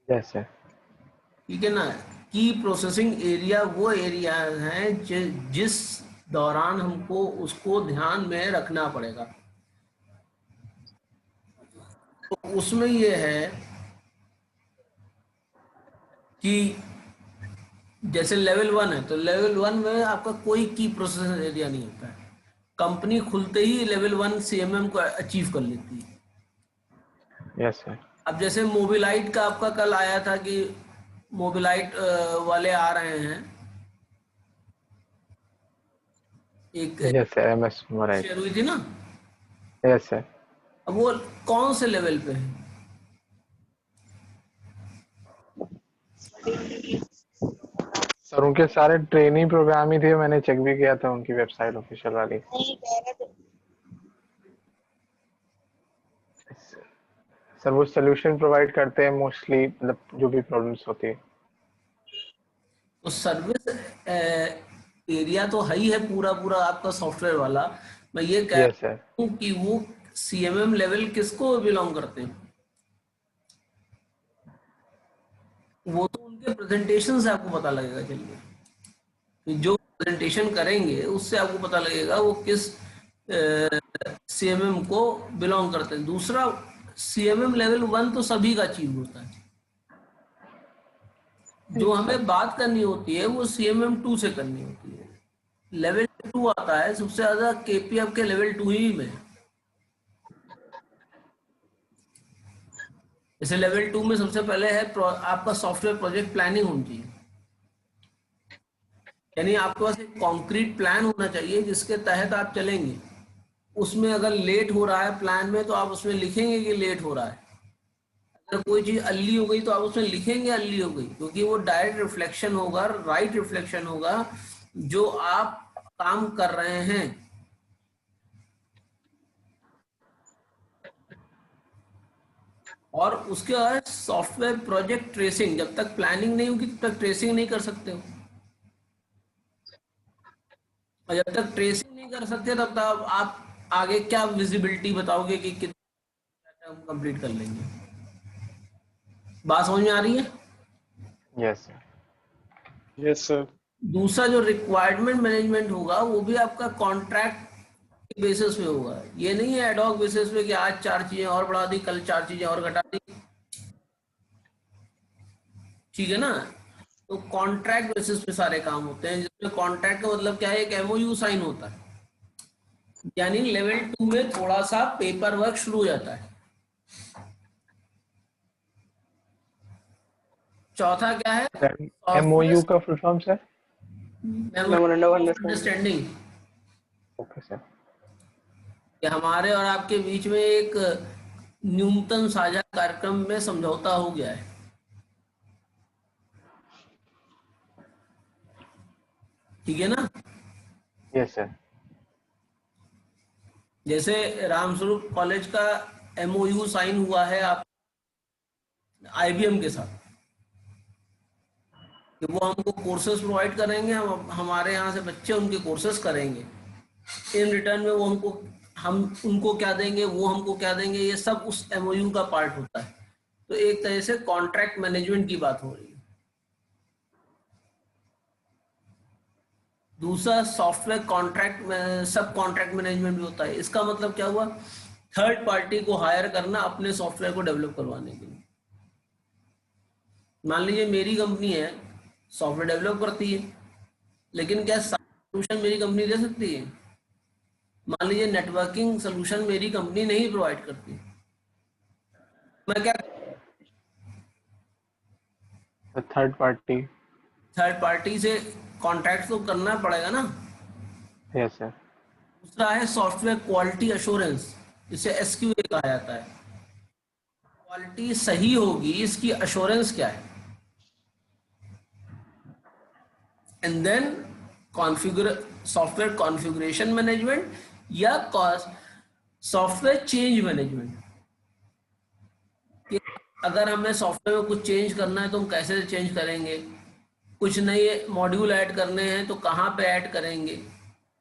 Yes sir. ठीक है ना। की प्रोसेसिंग एरिया वो एरिया है जिस दौरान हमको उसको ध्यान में रखना पड़ेगा। तो उसमें ये है कि जैसे लेवल 1 है तो लेवल 1 में आपका कोई की प्रोसेसिंग एरिया नहीं होता है। कंपनी खुलते ही लेवल 1 सीएमएम को अचीव कर लेती है। Yes sir. अब जैसे मोबिलाइट का आपका कल आया था कि मोबिलाइट वाले आ रहे हैं, एक yes sir, MS right. Share हुई थी ना। Yes sir. अब वो कौन से लेवल पे है? सर उनके सारे ट्रेनिंग प्रोग्राम ही थे, मैंने चेक भी किया था उनकी वेबसाइट ऑफिशियल वाली। सर वो सोल्यूशन प्रोवाइड करते हैं मोस्टली, मतलब जो भी प्रॉब्लम्स होती है। तो सर्विस एरिया तो है ही है पूरा पूरा आपका सॉफ्टवेयर वाला। मैं ये कह यस सर। रहा हूँ कि वो सीएमएम लेवल किसको बिलोंग करते हैं? वो तो उनके प्रेजेंटेशन से आपको पता लगेगा। चलिए, कि जो प्रेजेंटेशन करेंगे उससे आपको पता लगेगा वो किस सीएमएम को बिलोंग करते हैं। दूसरा, सीएमएम लेवल 1 तो सभी का अचीव होता है। जो यस सर। हमें बात करनी होती है वो सीएमएम 2 से करनी होती है। लेवल 2 आता है सबसे ज्यादा केपी आपके लेवल 2 ही में। जैसे लेवल 2 में सबसे पहले है आपका सॉफ्टवेयर प्रोजेक्ट प्लानिंग होनी चाहिए। यानी आपके पास एक कॉन्क्रीट प्लान होना चाहिए जिसके तहत आप चलेंगे। उसमें अगर लेट हो रहा है प्लान में तो आप उसमें लिखेंगे कि लेट हो रहा है। अगर कोई चीज अल्ली हो गई तो आप उसमें लिखेंगे अल्ली हो गई, क्योंकि वो डायरेक्ट रिफ्लेक्शन होगा, राइट रिफ्लेक्शन होगा जो आप काम कर रहे हैं। और उसके बाद सॉफ्टवेयर प्रोजेक्ट ट्रेसिंग, जब तक प्लानिंग नहीं होगी तब तक ट्रेसिंग नहीं कर सकते हो। और जब तक ट्रेसिंग नहीं कर सकते तब तक आप आगे क्या विजिबिलिटी बताओगे कि कितना हम कंप्लीट कर लेंगे। बात समझ में आ रही है? Yes sir. Yes sir. दूसरा जो रिक्वायरमेंट मैनेजमेंट होगा वो भी आपका कॉन्ट्रैक्ट बेसिस पे होगा। ये नहीं है एडॉक बेसिस पे कि आज 4 चीजें और बढ़ा दी, कल 4 चीजें और घटा दी। ठीक है ना। तो कॉन्ट्रैक्ट बेसिस पे सारे काम होते हैं, जिसमें कॉन्ट्रैक्ट का मतलब क्या है, एक एमओयू साइन होता है। यानी लेवल 2 में थोड़ा सा पेपर वर्क शुरू हो जाता है। चौथा क्या है? MOU सॉफ्टवेयर का full form sir? Memorandum of understanding. Okay sir. कि हमारे और आपके बीच में एक न्यूनतम साझा कार्यक्रम में समझौता हो गया है। ठीक है ना। Yes sir. जैसे रामस्वरूप कॉलेज का एमओयू साइन हुआ है आप आईबीएम के साथ कि वो हमको कोर्सेज प्रोवाइड करेंगे, हम हमारे यहाँ से बच्चे उनके कोर्सेज करेंगे। इन रिटर्न में वो हमको, हम उनको क्या देंगे, वो हमको क्या देंगे, ये सब उस एमओयू का पार्ट होता है। तो एक तरह से कॉन्ट्रैक्ट मैनेजमेंट की बात हो रही है। दूसरा, सॉफ्टवेयर कॉन्ट्रैक्ट सब कॉन्ट्रैक्ट मैनेजमेंट भी होता है। इसका मतलब क्या हुआ? थर्ड पार्टी को हायर करना अपने सॉफ्टवेयर को डेवलप करवाने के लिए। मान लीजिए मेरी कंपनी है, सॉफ्टवेयर डेवलप करती है, लेकिन क्या सोल्यूशन मेरी कंपनी दे सकती है? मान लीजिए नेटवर्किंग सोल्यूशन मेरी कंपनी नहीं प्रोवाइड करती, मैं क्या, थर्ड पार्टी। थर्ड पार्टी से कॉन्ट्रैक्ट तो करना पड़ेगा ना। Yes sir. दूसरा है सॉफ्टवेयर क्वालिटी अश्योरेंस, जिसे एसक्यूए कहा जाता है। क्वालिटी सही होगी इसकी अश्योरेंस क्या है। And then configure software configuration management या सॉफ्टवेयर चेंज मैनेजमेंट। कि अगर हमें सॉफ्टवेयर में कुछ चेंज करना है तो हम कैसे चेंज करेंगे, कुछ नए मॉड्यूल ऐड करने हैं तो कहाँ पे ऐड करेंगे,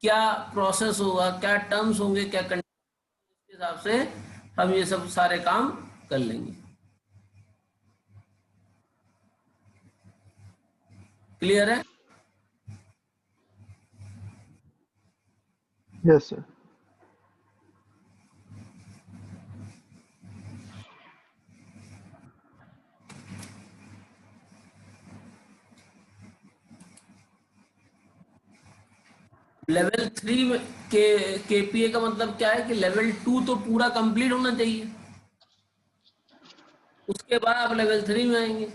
क्या प्रोसेस होगा, क्या टर्म्स होंगे, क्या कंडीशन, के हिसाब से हम ये सब सारे काम कर लेंगे। क्लियर है? Yes sir. लेवल 3 के केपीए का मतलब क्या है कि लेवल 2 तो पूरा कंप्लीट होना चाहिए, उसके बाद आप लेवल 3 में आएंगे।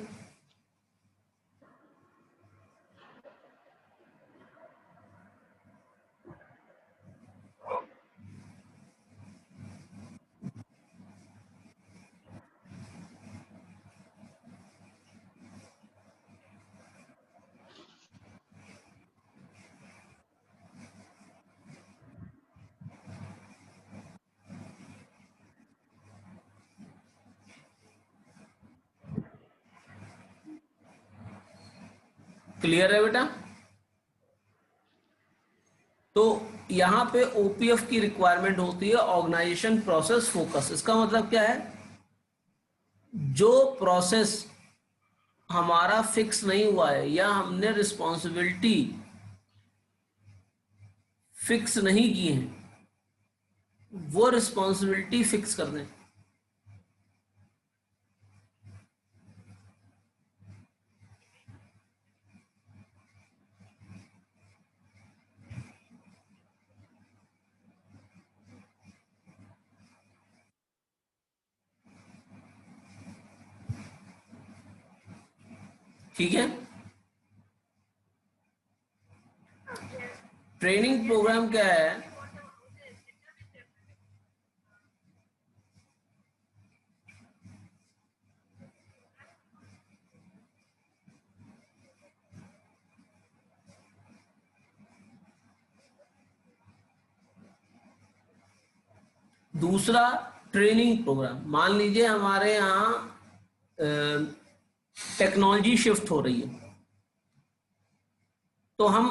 क्लियर है बेटा? तो यहाँ पे ओपीएफ की रिक्वायरमेंट होती है ऑर्गेनाइजेशन प्रोसेस फोकस। इसका मतलब क्या है, जो प्रोसेस हमारा फिक्स नहीं हुआ है या हमने रिस्पॉन्सिबिलिटी फिक्स नहीं की है, वो रिस्पॉन्सिबिलिटी फिक्स कर दें। ठीक है? ट्रेनिंग प्रोग्राम क्या है? दूसरा ट्रेनिंग प्रोग्राम, मान लीजिए हमारे यहाँ टेक्नोलॉजी शिफ्ट हो रही है, तो हम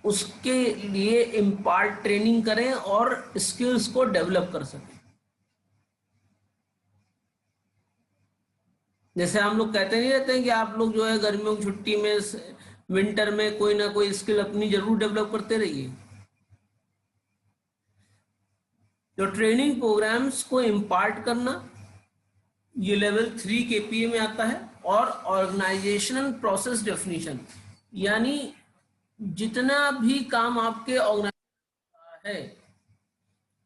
उसके लिए इम्पार्ट ट्रेनिंग करें और स्किल्स को डेवलप कर सकें। जैसे हम लोग कहते नहीं रहते हैं कि आप लोग जो है गर्मियों की छुट्टी में, विंटर में कोई ना कोई स्किल अपनी जरूर डेवलप करते रहिए। तो ट्रेनिंग प्रोग्राम्स को इम्पार्ट करना, ये लेवल 3 केपीए में आता है। और ऑर्गेनाइजेशनल प्रोसेस डेफिनेशन, यानी जितना भी काम आपके ऑर्गेनाइजेशन है,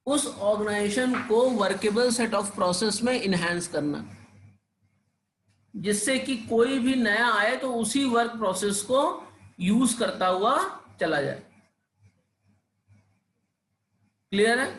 उस ऑर्गेनाइजेशन को वर्केबल सेट ऑफ प्रोसेस में इनहेंस करना, जिससे कि कोई भी नया आए तो उसी वर्क प्रोसेस को यूज करता हुआ चला जाए। क्लियर है?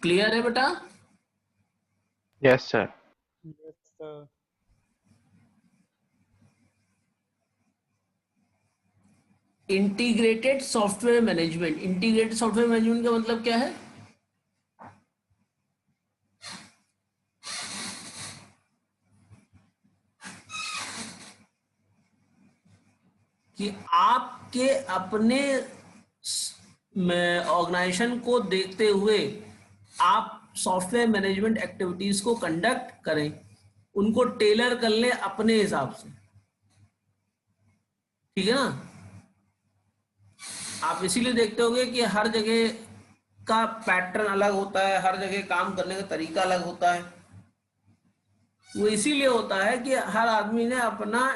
क्लियर है बेटा? Yes sir. Yes, sir. Integrated software management. Integrated software management का मतलब क्या है? कि आपके अपने ऑर्गेनाइजेशन को देखते हुए आप सॉफ्टवेयर मैनेजमेंट एक्टिविटीज को कंडक्ट करें, उनको टेलर कर ले अपने हिसाब से। ठीक है ना? आप इसीलिए देखते होंगे कि हर जगह का पैटर्न अलग होता है, हर जगह काम करने का तरीका अलग होता है। वो इसीलिए होता है कि हर आदमी ने अपना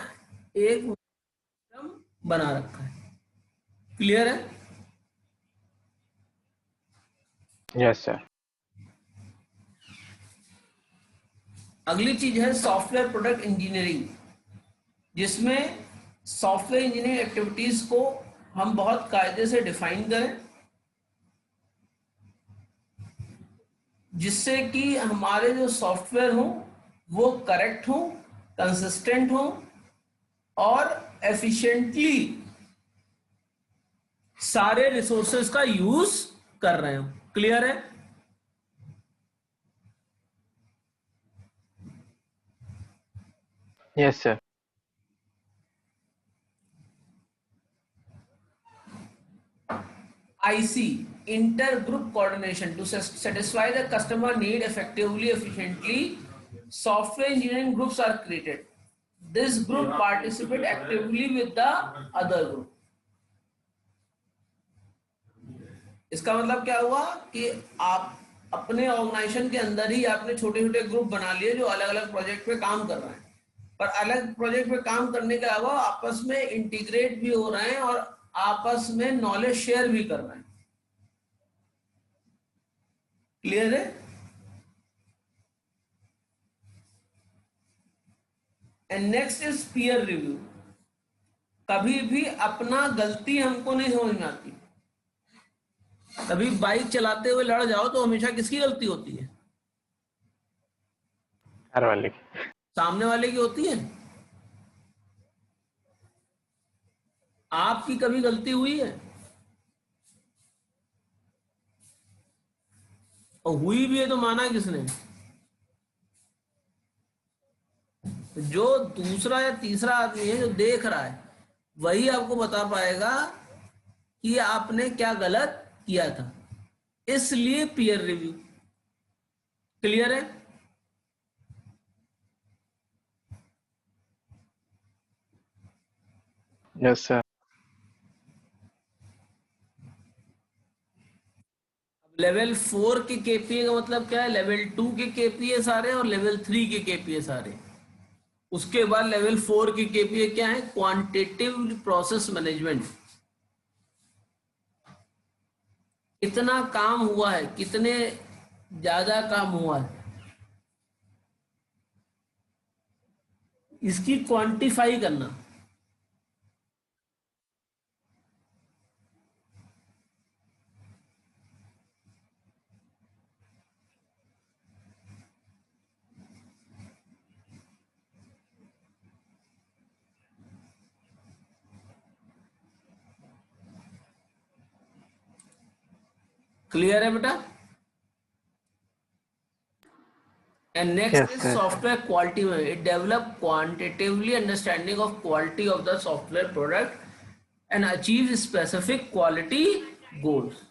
एक सिस्टम बना रखा है। क्लियर है? Yes sir. अगली चीज है सॉफ्टवेयर प्रोडक्ट इंजीनियरिंग, जिसमें सॉफ्टवेयर इंजीनियरिंग एक्टिविटीज को हम बहुत कायदे से डिफाइन करें, जिससे कि हमारे जो सॉफ्टवेयर हो वो करेक्ट हो, कंसिस्टेंट हो और एफिशिएंटली सारे रिसोर्सेज का यूज कर रहे हो। क्लियर है? Yes, sir. IC, intergroup coordination to satisfy the customer need effectively, efficiently. Software engineering groups are created. This group participate actively with the other group. इसका मतलब क्या हुआ कि आप अपने ऑर्गेनाइजेशन के अंदर ही आपने छोटे छोटे ग्रुप बना लिए जो अलग अलग प्रोजेक्ट पे काम कर रहे हैं, पर अलग प्रोजेक्ट पे काम करने के अलावा आपस में इंटीग्रेट भी हो रहे हैं और आपस में नॉलेज शेयर भी कर रहे हैं. क्लियर है? And next is peer review. कभी भी अपना गलती हमको नहीं समझ में आती. कभी बाइक चलाते हुए लड़ जाओ तो हमेशा किसकी गलती होती है? कार वाले की. सामने वाले की होती है. आपकी कभी गलती हुई है? और हुई भी है तो माना किसने? जो दूसरा या तीसरा आदमी है जो देख रहा है वही आपको बता पाएगा कि आपने क्या गलत किया था. इसलिए पीयर रिव्यू. क्लियर है? Yes, sir. लेवल 4 के केपीए का मतलब क्या है? लेवल 2 के केपीए सारे और लेवल 3 के केपीए सारे. उसके बाद लेवल 4 के केपीए क्या है? Quantitative process management. कितना काम हुआ है, कितने ज्यादा काम हुआ है, इसकी क्वांटिफाई करना. क्लियर है बेटा? And next Yes, is sir. software quality. It develop quantitatively understanding of quality of the software product and achieve specific quality goals.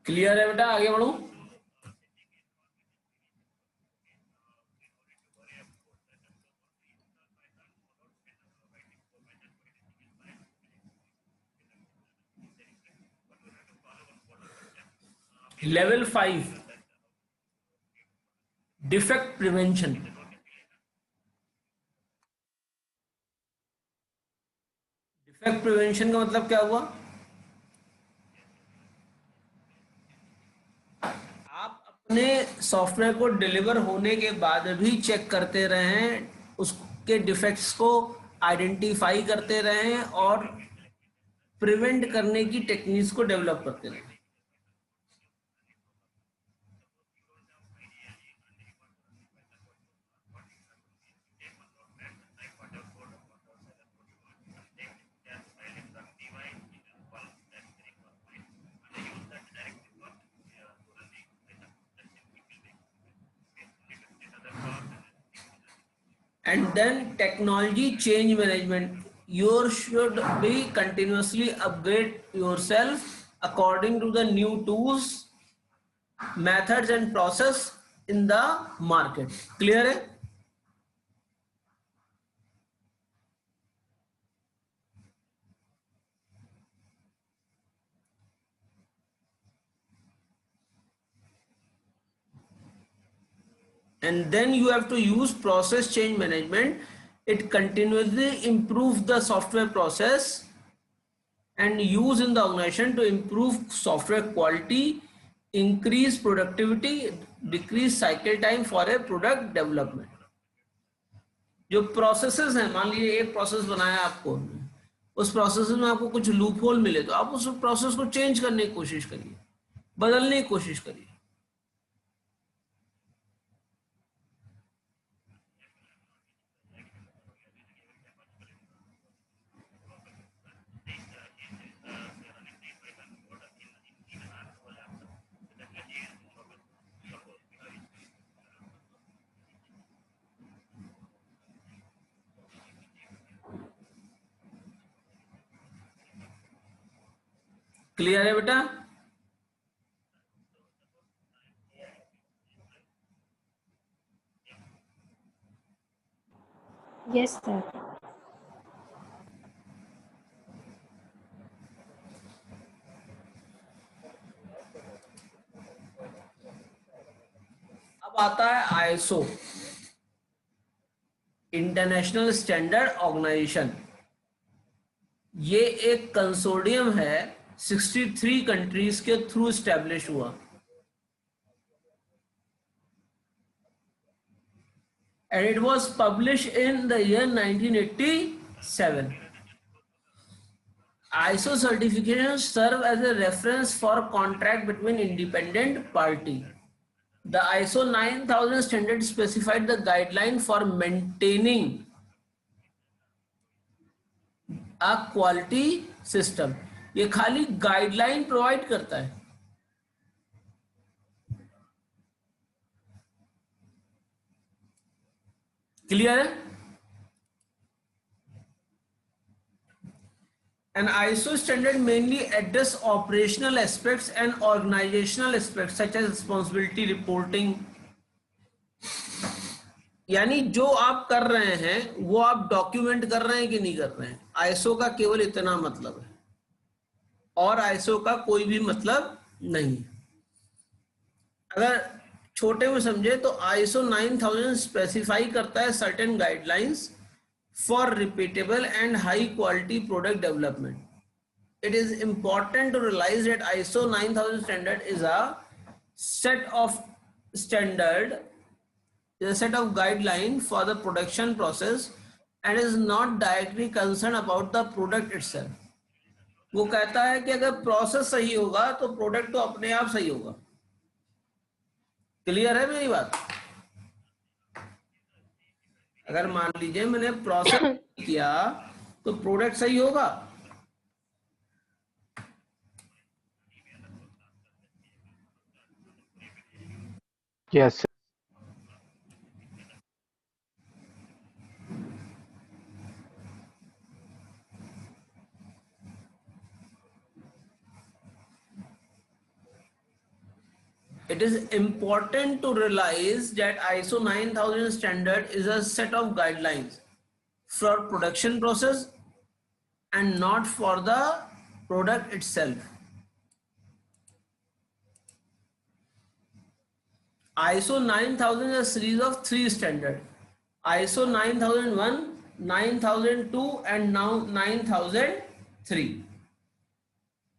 Clear है बेटा? आगे बढ़ू. Level 5 defect prevention. Defect prevention का मतलब क्या हुआ? आप अपने सॉफ्टवेयर को डिलीवर होने के बाद भी चेक करते रहें, उसके डिफेक्ट्स को आइडेंटिफाई करते रहें और प्रिवेंट करने की टेक्निक्स को डेवलप करते रहें. And then technology change management. You should be continuously upgrade yourself according to the new tools, methods and process in the market. Clear है? and then you have to use process change management. It continuously improves the software process and use in the organization to improve software quality, increase productivity, decrease cycle time for a product development. जो processes हैं, मान लीजिए एक process बनाया आपको, उस process में आपको कुछ लूप होल मिले तो आप उस प्रोसेस को चेंज करने की कोशिश करिए, बदलने की कोशिश करिए. क्लियर है बेटा? Yes, sir. अब आता है आईएसओ, इंटरनेशनल स्टैंडर्ड ऑर्गेनाइजेशन. ये एक कंसोर्डियम है, 63 कंट्रीज के थ्रू स्टैब्लिश हुआ. And it was published in the year 1987. ISO certifications serve as a reference for contract between independent party. The ISO 9000 standard specified the guideline for maintaining a quality system. ये खाली guideline provide करता है. Clear है? An ISO standard mainly address operational aspects and organizational aspects such as responsibility reporting. यानी जो आप कर रहे हैं वो आप डॉक्यूमेंट कर रहे हैं कि नहीं कर रहे हैं. आईएसओ का केवल इतना मतलब है और आईएसओ का कोई भी मतलब नहीं. अगर छोटे में समझे तो आईएसओ 9000 स्पेसिफाई करता है certain guidelines for repeatable and high quality product development. It is important to realize that ISO 9000 standard is a set of standard, a set of guideline for the production process and is not directly concerned about the product itself. वो कहता है कि अगर process सही होगा तो product तो अपने आप सही होगा. क्लियर है मेरी बात? अगर मान लीजिए मैंने प्रोसेस किया तो प्रोडक्ट सही होगा. Yes. It is important to realize that ISO 9000 standard is a set of guidelines for production process and not for the product itself. ISO 9000 is a series of 3 standards: ISO 9001, 9002 and now 9003.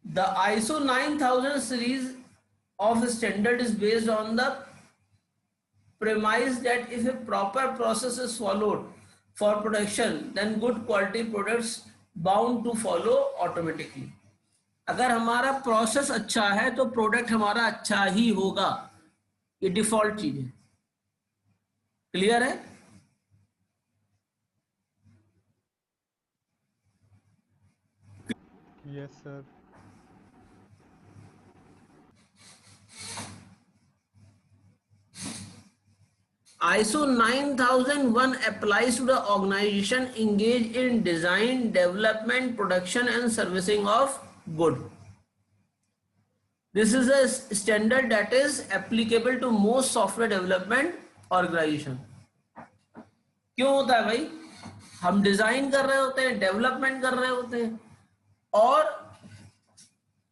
The ISO 9000 series of the standard is based on the premise that if a proper process is followed for production, then good quality products bound to follow automatically. अगर हमारा process अच्छा है तो product हमारा अच्छा ही होगा. ये default चीज है. क्लियर है? Yes, sir. ISO 9001 applies to the organization engaged in design, development, production and servicing of good. This is a standard that is applicable to most software development organization. क्यों होता है भाई? हम डिजाइन कर रहे होते हैं, डेवलपमेंट कर रहे होते हैं और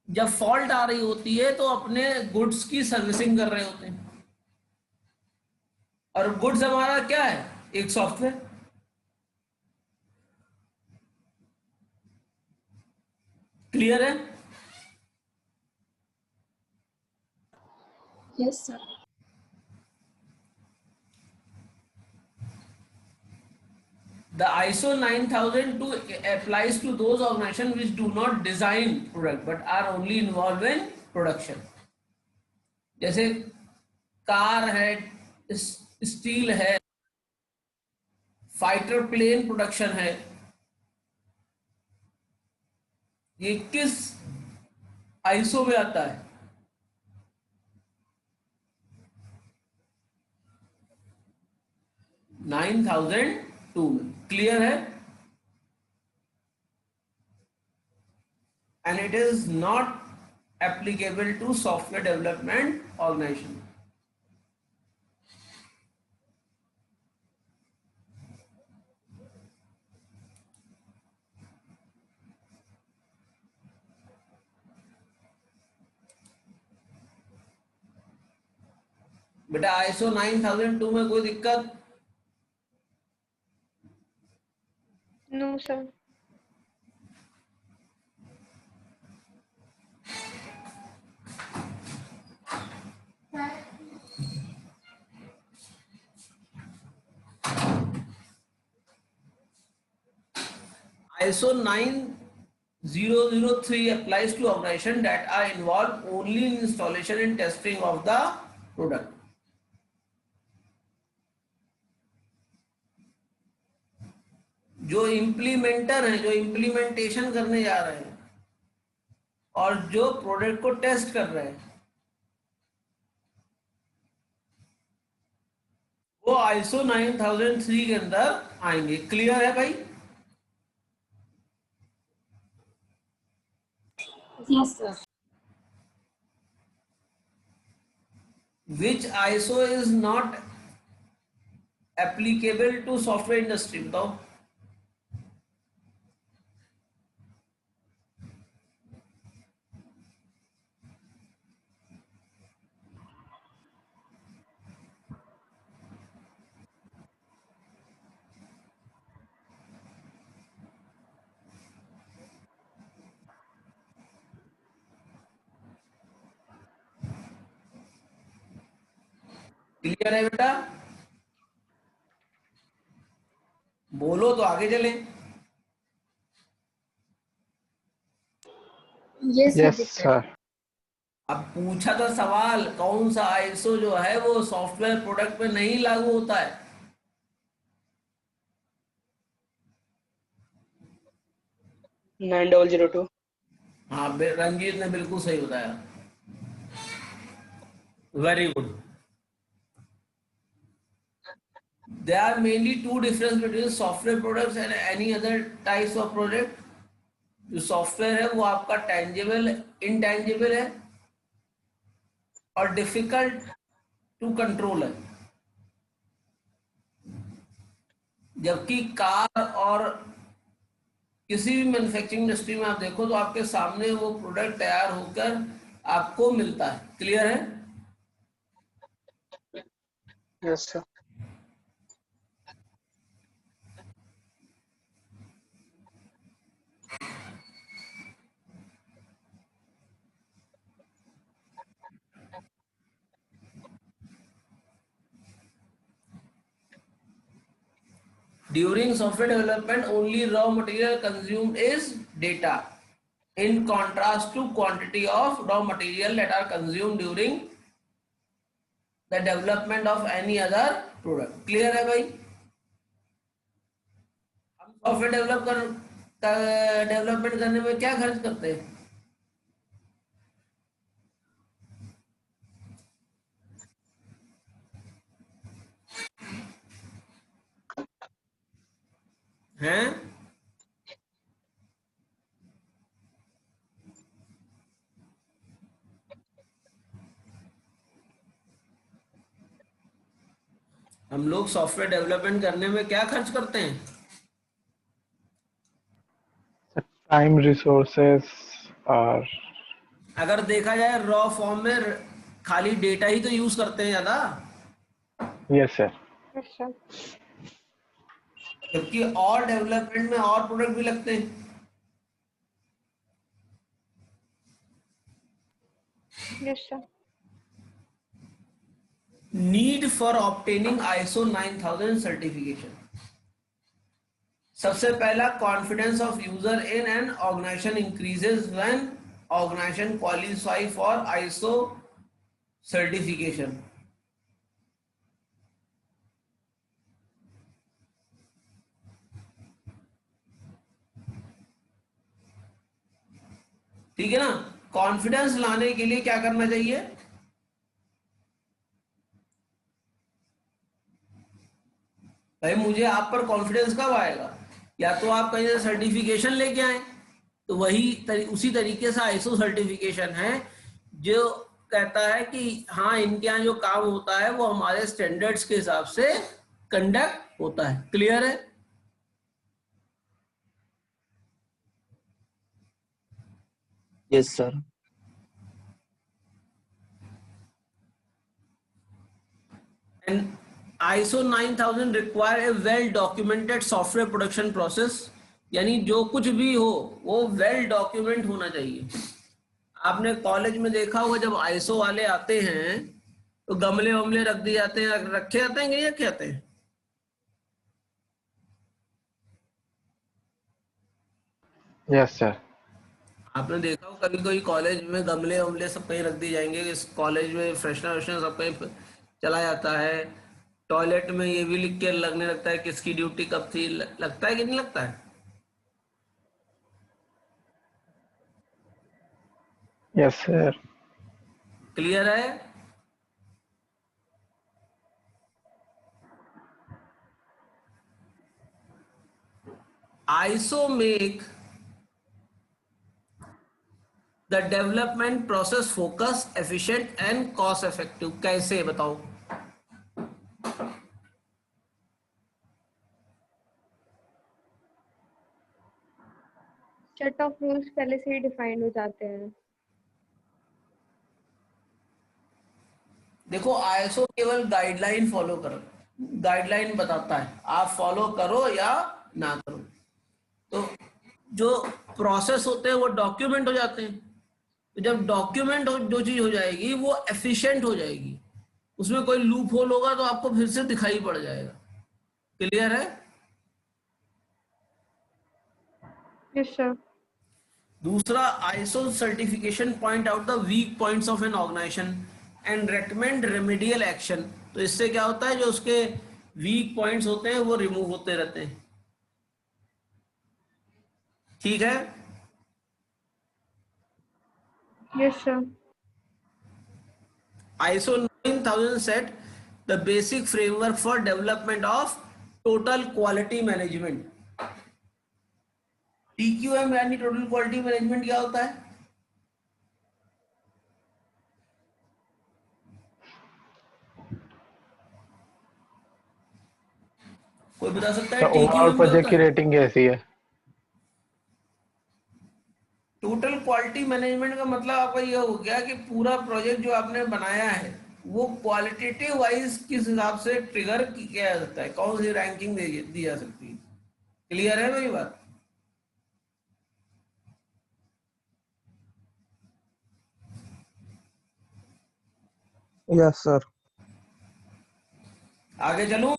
जब फॉल्ट आ रही होती है तो अपने गुड्स की सर्विसिंग कर रहे होते हैं. और गुड्स हमारा क्या है? एक सॉफ्टवेयर। क्लियर है? Yes, sir. The ISO 9002 applies to those organizations which do not design product but are only involved in production. जैसे कार है, स्टील है, फाइटर प्लेन प्रोडक्शन है, ये किस आईएसओ में आता है? 9002 में। क्लियर है? And it is not applicable to software development organization. बेटा आईएसओ 9002 में कोई दिक्कत? No, sir. ISO 9003 applies to organizations that are involved only in installation and testing of the product. जो इम्प्लीमेंटर हैं, जो इम्प्लीमेंटेशन करने जा रहे हैं और जो प्रोडक्ट को टेस्ट कर रहे हैं, वो ISO 9003 के अंदर आएंगे। क्लियर है भाई? Yes, sir. Which ISO is not applicable to software industry? बताओ। क्लियर है बेटा? बोलो तो आगे चले। Yes, sir. Yes sir. अब पूछा था सवाल, कौन सा आईएसओ जो है वो सॉफ्टवेयर प्रोडक्ट पे नहीं लागू होता है? 9002. हाँ, रंजीत ने बिल्कुल सही बताया। Very good. There are mainly two difference between software products and any other types of project. जो सॉफ्टवेयर है वो आपका टेंजिबल, इंटेंजिबल है और डिफिकल्ट टू कंट्रोल है। जबकि कार और किसी भी मैन्युफैक्चरिंग इंडस्ट्री में आप देखो तो आपके सामने वो प्रोडक्ट तैयार होकर आपको मिलता है। क्लियर है? Yes, sir. During software development, only raw material consumed is data, in contrast to quantity of raw material that are consumed during the development of any other product. Clear है भाई? हम software development करने में क्या खर्च करते हैं? हैं? हम लोग सॉफ्टवेयर डेवलपमेंट करने में क्या खर्च करते हैं? टाइम, रिसोर्सेस और अगर देखा जाए रॉ फॉर्म में खाली डेटा ही तो यूज करते हैं ज्यादा। Yes, sir. Yes, sir. जबकि और डेवलपमेंट में और प्रोडक्ट भी लगते हैं. Yes, sir. Need for obtaining ISO 9000 certification. सबसे पहला, confidence of user in an organization increases when organization qualify for ISO certification. ठीक है ना. कॉन्फिडेंस लाने के लिए क्या करना चाहिए? भाई मुझे आप पर कॉन्फिडेंस कब आएगा? या तो आप कहीं से सर्टिफिकेशन लेके आए, तो उसी तरीके से ISO सर्टिफिकेशन है जो कहता है कि हाँ, इनके यहाँ जो काम होता है वो हमारे स्टैंडर्ड्स के हिसाब से कंडक्ट होता है. क्लियर है? Yes, sir. And ISO 9000 require a well documented software production process. यानी जो कुछ भी हो वो वेल डॉक्यूमेंट होना चाहिए. आपने कॉलेज में देखा होगा जब ISO वाले आते हैं तो गमले वमले रख दिए जाते हैं, रखे जाते हैं कि नहीं रखे जाते हैं? Yes, sir. आपने देखा हो कभी कोई कॉलेज में गमले वमले सब कहीं रख दिए जाएंगे. इस कॉलेज में फ्रेशनर वेशनर सब कहीं चला जाता है. टॉयलेट में ये भी लिख के लगने लगता है किसकी ड्यूटी कब थी. लगता है कि नहीं लगता है? Yes, sir. क्लियर है? ISO make the development process focus, efficient and cost effective. कैसे बताओ? सेट ऑफ रूल्स पहले से ही डिफाइंड हो जाते हैं. देखो ISO केवल गाइडलाइन फॉलो करो, गाइडलाइन बताता है, आप फॉलो करो या ना करो. तो जो प्रोसेस होते हैं वो डॉक्यूमेंट हो जाते हैं. तो जब डॉक्यूमेंट जो चीज हो जाएगी वो एफिशिएंट हो जाएगी. उसमें कोई लूप होल होगा तो आपको फिर से दिखाई पड़ जाएगा. क्लियर है? Yes, sir. दूसरा, ISO certification point out the weak points of an organization and recommend remedial action. तो इससे क्या होता है, जो उसके वीक पॉइंट्स होते हैं वो रिमूव होते रहते हैं. ठीक है? Yes, sir. ISO 9000 set the basic framework for development of total quality management. TQM यानी टोटल क्वालिटी मैनेजमेंट क्या होता है? कोई बता सकता है? तो ओवरऑल प्रोजेक्ट की रेटिंग कैसी है? टोटल क्वालिटी मैनेजमेंट का मतलब आपका ये हो गया कि पूरा प्रोजेक्ट जो आपने बनाया है वो क्वालिटेटिव वाइज किस हिसाब से ट्रिगर किया जा सकता है, कौन सी रैंकिंग दी जा सकती है. क्लियर है मेरी बात? Yes, sir. आगे चलूं?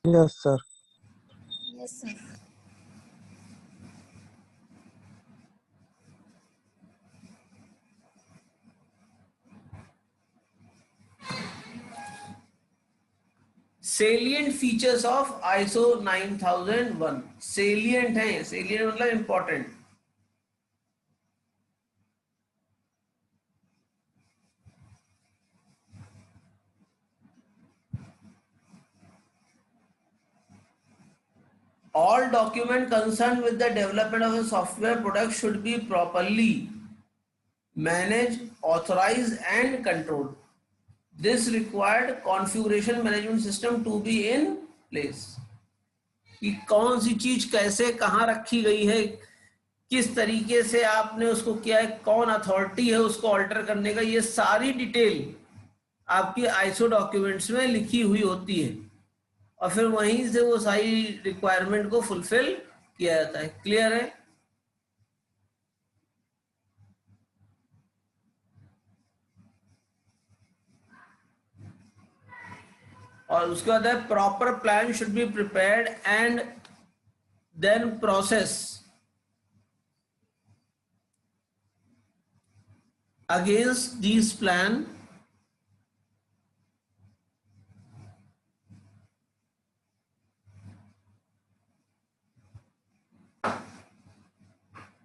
Yes, sir. Yes, sir. Salient features of ISO 9001. Salient है, सेलिएंट मतलब important. All document concerned with the development of a software product should be properly managed, authorized and controlled. This required configuration management system to be in place. कि कौन सी चीज कैसे कहाँ रखी गई है, किस तरीके से आपने उसको किया है, कौन अथॉरिटी है उसको ऑल्टर करने का, ये सारी डिटेल आपकी आईएसओ डॉक्यूमेंट्स में लिखी हुई होती है और फिर वहीं से वो सारी रिक्वायरमेंट को फुलफिल किया जाता है। क्लियर है? और उसके बाद है proper plan should be prepared and then process against these plan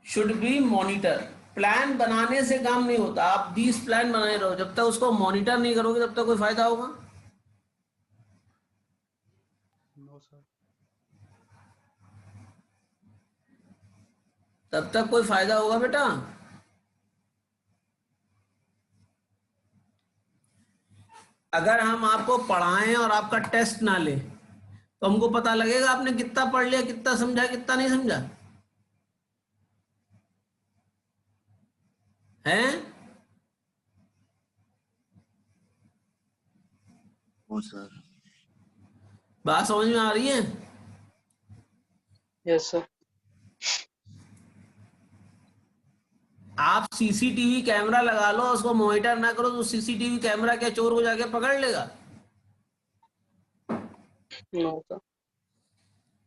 should be monitor। Plan बनाने से काम नहीं होता, आप 20 प्लान बनाए रहो, जब तक उसको मॉनिटर नहीं करोगे तब तक कोई फायदा होगा? No sir. तब तक कोई फायदा होगा बेटा? अगर हम आपको पढ़ाएं और आपका टेस्ट ना ले तो हमको पता लगेगा आपने कितना पढ़ लिया, कितना समझा, कितना नहीं समझा हैं? ओ सर। बात समझ में आ रही है? Yes sir. आप सीसीटीवी कैमरा लगा लो, उसको मॉनिटर ना करो तो सीसीटीवी कैमरा क्या चोर को जाके पकड़ लेगा? No sir.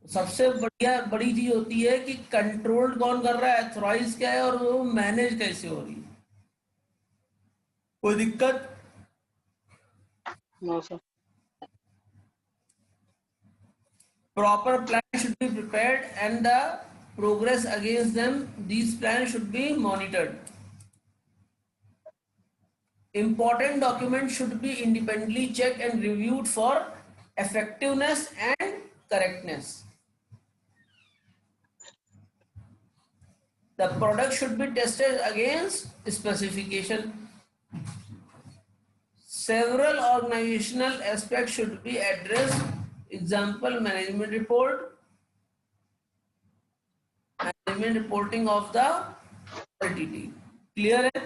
सबसे बड़ी चीज होती है कि कंट्रोल कौन कर रहा है, एथोराइज क्या है और वो मैनेज कैसे हो रही है। कोई दिक्कत? No sir. Proper plan should be prepared and the progress against them, these plans should be monitored। Important documents should be independently checked and reviewed for effectiveness and correctness। The product should be tested against specification। Several organizational aspects should be addressed, example management report, management reporting of the quality team। Clear है?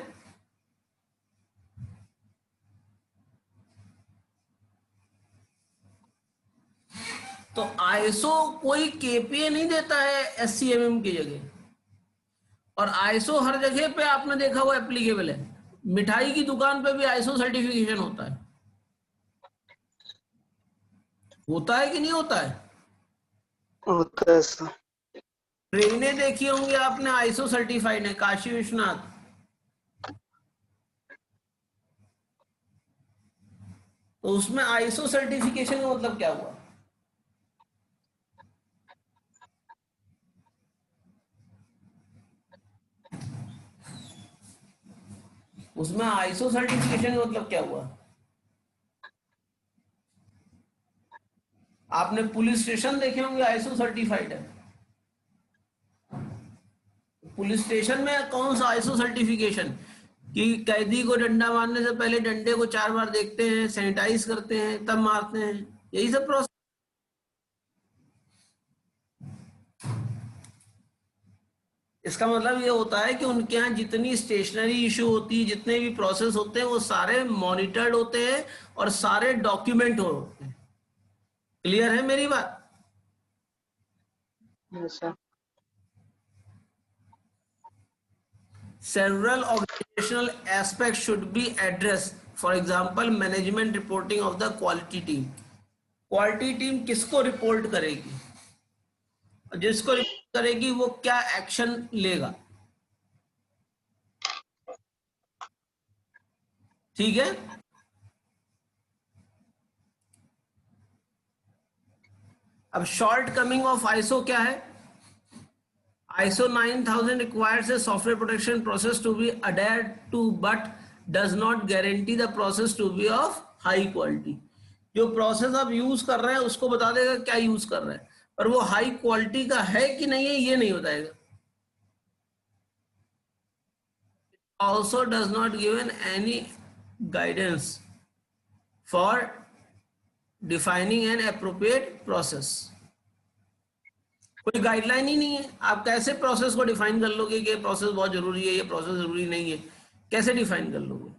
तो ISO कोई KPA नहीं देता है एससीएमएम की जगह, और ISO हर जगह पे आपने देखा वो एप्लीकेबल है। मिठाई की दुकान पे भी आईएसओ सर्टिफिकेशन होता है कि नहीं होता है? होता है सर। ट्रेनें देखी होंगी आपने, आईएसओ सर्टिफाइड है, काशी विश्वनाथ। तो उसमें आईएसओ सर्टिफिकेशन का मतलब क्या हुआ? उसमें आईएसओ सर्टिफिकेशन का मतलब क्या हुआ? आपने पुलिस स्टेशन देखे होंगे, आईएसओ सर्टिफाइड है। पुलिस स्टेशन में कौन सा आईएसओ सर्टिफिकेशन कि कैदी को डंडा मारने से पहले डंडे को 4 बार देखते हैं, सैनिटाइज करते हैं, तब मारते हैं, यही सब प्रोसेस। इसका मतलब ये होता है कि उनके यहाँ जितनी स्टेशनरी इशू होती है, जितने भी प्रोसेस होते हैं, वो सारे मॉनिटर्ड होते हैं और सारे डॉक्यूमेंट होते हैं। क्लियर है मेरी बात? Yes sir. Several organizational aspects should be addressed, for example management reporting of the quality team। Quality team किसको रिपोर्ट करेगी, जिसको रिपोर्ट करेगी वो क्या एक्शन लेगा। ठीक है? अब शॉर्ट कमिंग ऑफ आईएसओ क्या है? ISO 9000 requires a software protection process to be adhered to but does not guarantee the process to be of high quality। जो प्रोसेस आप यूज कर रहे हैं उसको बता देगा क्या यूज कर रहे हैं, पर वो हाई क्वालिटी का है कि नहीं है ये नहीं बताएगा। Also does not given any guidance for defining an appropriate process। कोई गाइडलाइन ही नहीं है। आप कैसे प्रोसेस को डिफाइन कर लोगे कि ये प्रोसेस बहुत जरूरी है, ये प्रोसेस जरूरी नहीं है? कैसे डिफाइन कर लोगे?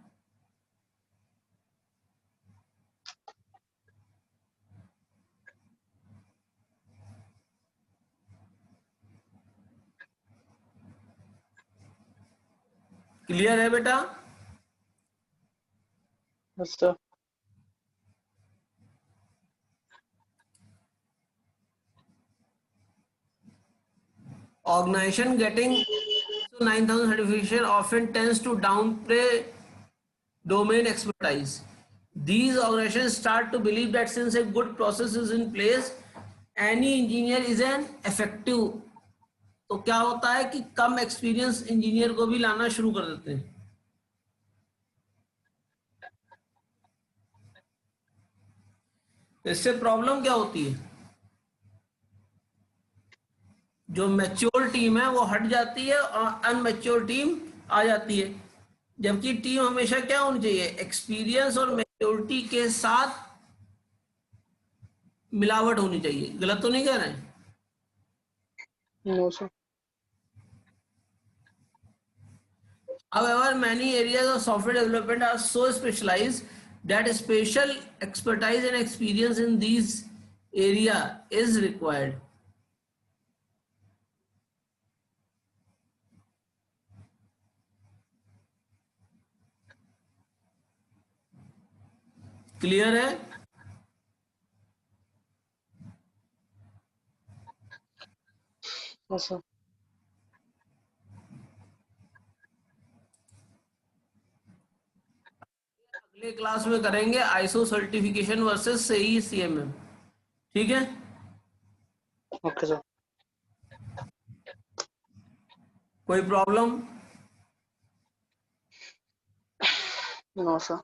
क्लियर है बेटा? Yes, sir. Organization getting 9000 certification often tends to downplay domain expertise. These organizations start to believe that since a good process is in place, any engineer is an effective. तो क्या होता है कि कम experience engineer को भी लाना शुरू कर देते हैं। इससे प्रॉब्लम क्या होती है? जो मैच्योर टीम है वो हट जाती है और अनमैच्योर टीम आ जाती है। जबकि टीम हमेशा क्या होनी चाहिए? एक्सपीरियंस और मैच्योरिटी के साथ मिलावट होनी चाहिए। गलत तो नहीं कह रहे हैं? No, sir. However, many areas of software development are so specialized that special expertise and experience in these area is required. Clear है? Yes, sir. अगले क्लास में करेंगे ISO certification versus CE CMM. ठीक है? Okay, sir. कोई problem? No, sir.